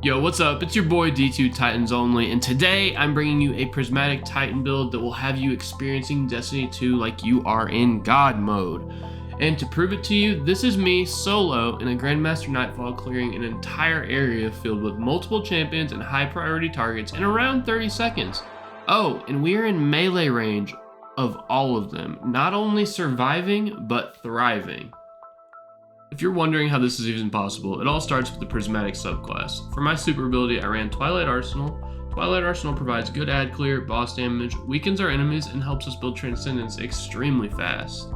Yo, what's up? It's your boy D2 Titans Only, and today I'm bringing you a Prismatic Titan build that will have you experiencing Destiny 2 like you are in God mode. And to prove it to you, this is me solo in a Grandmaster Nightfall clearing an entire area filled with multiple champions and high priority targets in around 30 seconds. Oh, and we are in melee range of all of them, not only surviving, but thriving. If you're wondering how this is even possible, it all starts with the Prismatic Subclass. For my super ability, I ran Twilight Arsenal. Twilight Arsenal provides good ad clear, boss damage, weakens our enemies, and helps us build transcendence extremely fast.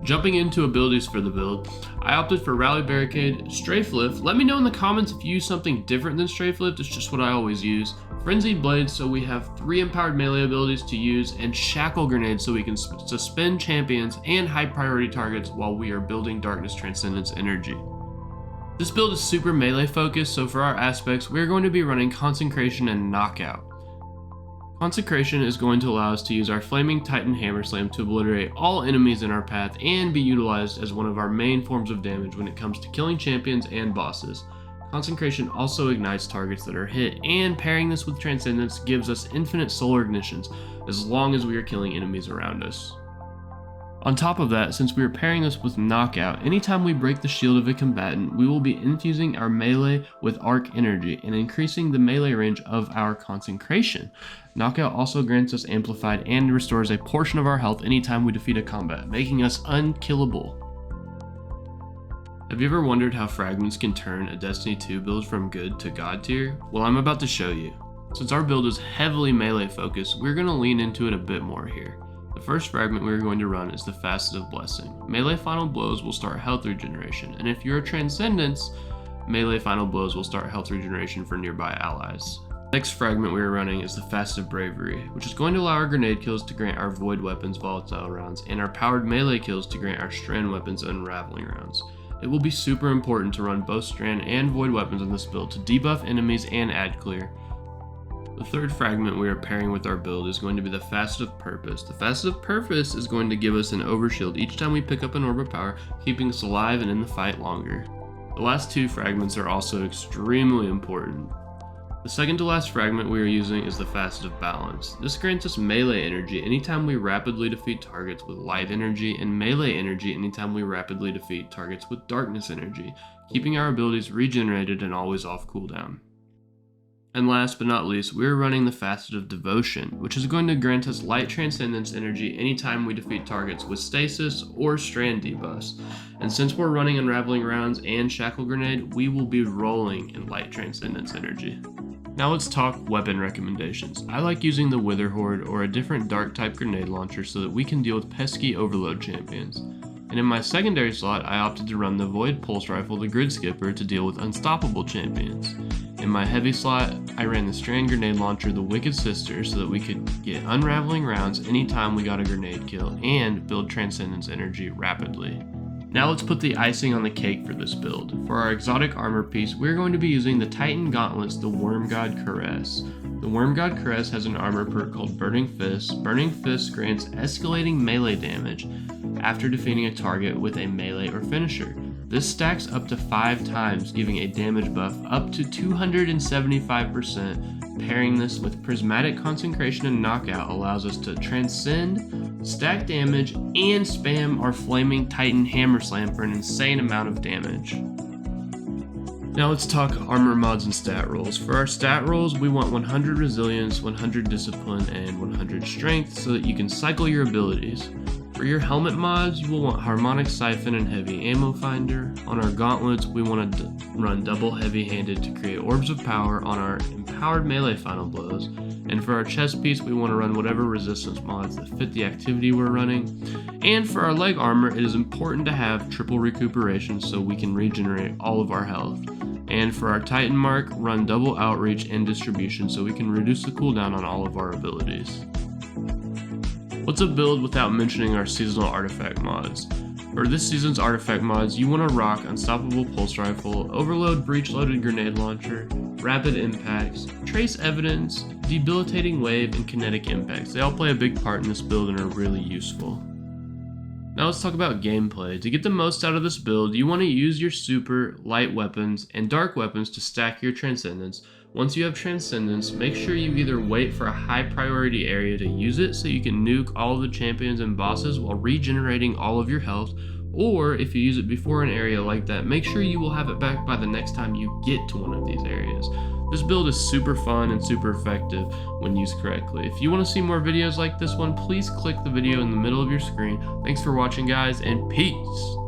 Jumping into abilities for the build, I opted for Rally Barricade, Strafe Lift. Let me know in the comments if you use something different than Strafe Lift, it's just what I always use. Frenzied Blade, so we have 3 empowered melee abilities to use, and Shackle Grenade, so we can suspend champions and high priority targets while we are building Darkness Transcendence energy. This build is super melee focused, so for our aspects, we're going to be running Consecration and Knockout. Consecration is going to allow us to use our Flaming Titan Hammer Slam to obliterate all enemies in our path and be utilized as one of our main forms of damage when it comes to killing champions and bosses. Consecration also ignites targets that are hit, and pairing this with Transcendence gives us infinite solar ignitions as long as we are killing enemies around us. On top of that, since we are pairing this with Knockout, anytime we break the shield of a combatant, we will be infusing our melee with arc energy and increasing the melee range of our Consecration. Knockout also grants us amplified and restores a portion of our health anytime we defeat a combat, making us unkillable. Have you ever wondered how Fragments can turn a Destiny 2 build from good to God tier? Well, I'm about to show you. Since our build is heavily melee focused, we're going to lean into it a bit more here. The first fragment we're going to run is the Facet of Blessing. Melee final blows will start health regeneration, and if you're a Transcendence, melee final blows will start health regeneration for nearby allies. The next fragment we are running is the Facet of Bravery, which is going to allow our grenade kills to grant our void weapons volatile rounds, and our powered melee kills to grant our strand weapons unraveling rounds. It will be super important to run both strand and void weapons in this build to debuff enemies and add clear. The third fragment we are pairing with our build is going to be the Facet of Purpose. The Facet of Purpose is going to give us an overshield each time we pick up an orb of power, keeping us alive and in the fight longer. The last 2 fragments are also extremely important. The second to last fragment we are using is the Facet of Balance. This grants us melee energy anytime we rapidly defeat targets with light energy, and melee energy anytime we rapidly defeat targets with darkness energy, keeping our abilities regenerated and always off cooldown. And last but not least, we are running the Facet of Devotion, which is going to grant us light transcendence energy anytime we defeat targets with stasis or strand debuffs. And since we're running unraveling rounds and shackle grenade, we will be rolling in light transcendence energy. Now let's talk weapon recommendations. I like using the Wither Horde or a different dark type grenade launcher so that we can deal with pesky overload champions. And in my secondary slot, I opted to run the Void Pulse Rifle, the Grid Skipper, to deal with unstoppable champions. In my heavy slot, I ran the Strand Grenade Launcher, the Wicked Sister, so that we could get unraveling rounds anytime we got a grenade kill and build Transcendence energy rapidly. Now let's put the icing on the cake for this build. For our exotic armor piece, we're going to be using the Titan Gauntlets, the Worm God Caress. The Worm God Caress has an armor perk called Burning Fist. Burning Fist grants escalating melee damage after defeating a target with a melee or finisher. This stacks up to 5 times, giving a damage buff up to 275%. Pairing this with Prismatic Consecration and Knockout allows us to transcend, stack damage, and spam our Flaming Titan Hammer Slam for an insane amount of damage. Now let's talk armor mods and stat rolls. For our stat rolls, we want 100 resilience, 100 discipline, and 100 strength so that you can cycle your abilities. For your helmet mods, you will want Harmonic Siphon and Heavy Ammo Finder. On our gauntlets, we want to run double heavy-handed to create orbs of power on our empowered melee final blows. And for our chest piece, we want to run whatever resistance mods that fit the activity we're running. And for our leg armor, it is important to have triple recuperation so we can regenerate all of our health. And for our Titan mark, run double outreach and distribution so we can reduce the cooldown on all of our abilities. What's a build without mentioning our seasonal artifact mods? For this season's artifact mods, you want to rock Unstoppable Pulse Rifle, Overload Breach Loaded Grenade Launcher, Rapid Impacts, Trace Evidence, Debilitating Wave, and Kinetic Impacts. They all play a big part in this build and are really useful. Now let's talk about gameplay. To get the most out of this build, you want to use your super, light weapons, and dark weapons to stack your transcendence. Once you have transcendence, make sure you either wait for a high priority area to use it so you can nuke all of the champions and bosses while regenerating all of your health, or if you use it before an area like that, make sure you will have it back by the next time you get to one of these areas. This build is super fun and super effective when used correctly. If you want to see more videos like this one, please click the video in the middle of your screen. Thanks for watching, guys, and peace!